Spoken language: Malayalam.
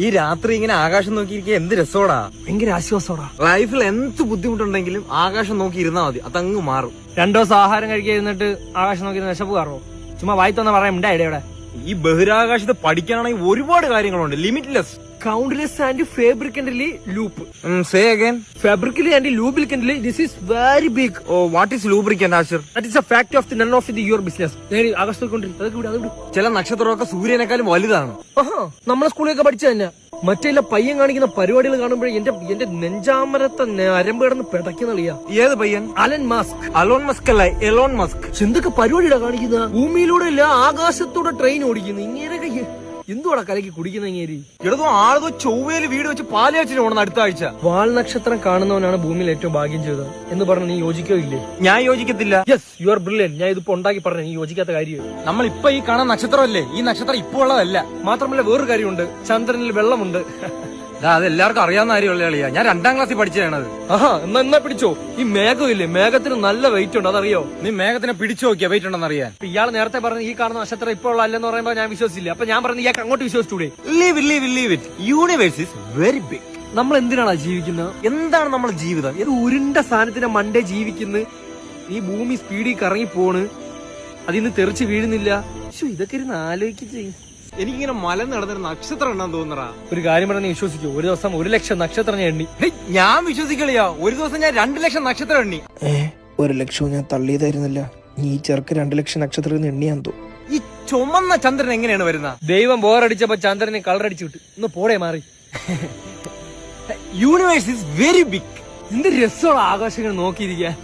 ഈ രാത്രി ഇങ്ങനെ ആകാശം നോക്കിയിരിക്കുക എന്ത് രസോടാ. ഭയങ്കര ആശ്വാസോടാ. ലൈഫിൽ എന്ത് ബുദ്ധിമുട്ടുണ്ടെങ്കിലും ആകാശം നോക്കി ഇരുന്നാ മതി, അതങ്ങ് മാറും. 2 ദിവസം ആഹാരം കഴിക്കാതിരുന്നിട്ട് ആകാശം നോക്കി വിശപ്പ് കയറോ? ചുമ്മാ വായിത്തോന്ന പറയാൻ ഇടയുടെ. ഈ ബഹിരാകാശത്തെ പഠിക്കാനാണെങ്കിൽ ഒരുപാട് കാര്യങ്ങളുണ്ട്, limitless. Countless and fabricantly loop. Say again. Fabrically and lubricantly, this is very big. Oh, what is lubricant, Ashir? That is a fact of the none of your business. ചില നക്ഷത്രമൊക്കെ സൂര്യനേക്കാളും വലുതാണ്. നമ്മളെ സ്കൂളിലൊക്കെ പഠിച്ചു തന്നെ. മറ്റേ പയ്യൻ കാണിക്കുന്ന പരിപാടികൾ കാണുമ്പോഴേ എന്റെ നെഞ്ചാമരത്തെ അരമ്പ് കിടന്ന് പിടയ്ക്കുന്നളിയാ. ഏത് പയ്യൻ? Alan Musk. അലോൺ മസ്ക് അല്ല, എലോൺ മസ്ക്. എന്തൊക്കെ പരിപാടിയാ കാണിക്കുന്ന? ഭൂമിയിലൂടെ അല്ല ആകാശത്തൂടെ ട്രെയിൻ ഓടിക്കുന്നു. ഇങ്ങനെയൊക്കെ എന്തുവാടാ കലക്കി കുടിക്കുന്ന ഇങ്ങേരി? ഇടതോ ആളതോ ചൊവ്വയിൽ വീട് വെച്ച് പാല് കാച്ചിന് പോകണം അടുത്ത ആഴ്ച. വാൽ നക്ഷത്രം കാണുന്നവനാണ് ഭൂമിയിൽ ഏറ്റവും ഭാഗ്യം ചെയ്തത് എന്ന് പറഞ്ഞ് നീ യോജിക്കോ ഇല്ലേ? ഞാൻ യോജിക്കത്തില്ല. Yes, you are brilliant. ഞാൻ ഇതിപ്പോ ഉണ്ടാക്കി പറഞ്ഞു, നീ യോജിക്കാത്ത കാര്യം. നമ്മൾ ഇപ്പൊ ഈ കാണാൻ നക്ഷത്രമല്ലേ, ഈ നക്ഷത്രം ഇപ്പൊ ഉള്ളതല്ല. മാത്രമല്ല വേറൊരു കാര്യമുണ്ട്, ചന്ദ്രനിൽ വെള്ളമുണ്ട്. അത് എല്ലാവർക്കും അറിയാവുന്ന കാര്യമുള്ള കളിയാ. ഞാൻ 2ാം ക്ലാസ്സിൽ പഠിച്ചതാണത്. എന്നാ പിടിച്ചോ. ഈ മേഘം ഇല്ലേ, മേഘത്തിന് നല്ല വെയിറ്റ് ഉണ്ട്, അതറിയോ? നീ മേഘത്തിനെ പിടിച്ചു നോക്കിയാ വെയിറ്റ് ഉണ്ടെന്ന് അറിയാൻ. ഇയാൾ നേരത്തെ പറഞ്ഞു ഈ കാണുന്ന നക്ഷത്രം ഇപ്പോൾ ഉള്ള അല്ലെന്ന് പറയുമ്പോ ഞാൻ വിശ്വസിച്ചില്ല. അപ്പൊ ഞാൻ പറഞ്ഞു ഇയാൾക്ക് അങ്ങോട്ട് വിശ്വസിച്ചൂടെ? Leave it. Universe is very big. നമ്മൾ എന്തിനാണ് ജീവിക്കുന്നത്? എന്താണ് നമ്മുടെ ജീവിതം? ഇത് ഉരുണ്ട സാധനത്തിന്റെ മണ്ടേ ജീവിക്കുന്നു. ഈ ഭൂമി സ്പീഡിൽ കറങ്ങി പോണ്, അതിന്ന് തെറിച്ച് വീഴുന്നില്ല. ഇതൊക്കെ ഇരുന്ന് ആലോചിച്ച് എനിക്കിങ്ങനെ മലന്ന് നടന്നൊരു നക്ഷത്രം ഉണ്ടെന്ന് തോന്നറാ. ഒരു കാര്യം പറഞ്ഞാൽ വിശ്വസിക്കോ? ഒരു ദിവസം 1 ലക്ഷം നക്ഷത്രം ഞാൻ എണ്ണി. ഞാൻ വിശ്വസിക്കളിയാ. ഒരു ദിവസം ഞാൻ 2 ലക്ഷം നക്ഷത്രം എണ്ണി. 1 ലക്ഷവും ഞാൻ തള്ളിയതായിരുന്നില്ല. നീ ഈ ചെറുക്ക് 2 ലക്ഷം നക്ഷത്രം എണ്ണിയാന്തോ. ഈ ചുമന്ന ചന്ദ്രൻ എങ്ങനെയാണ് വരുന്നത്? ദൈവം ബോറടിച്ചപ്പോ ചന്ദ്രനെ കളറടിച്ചു വിട്ടു. ഒന്ന് പോടെ മാറി. Universe is very big. എന്ത് രസമുള്ള ആകാശങ്ങൾ നോക്കിയിരിക്കാൻ.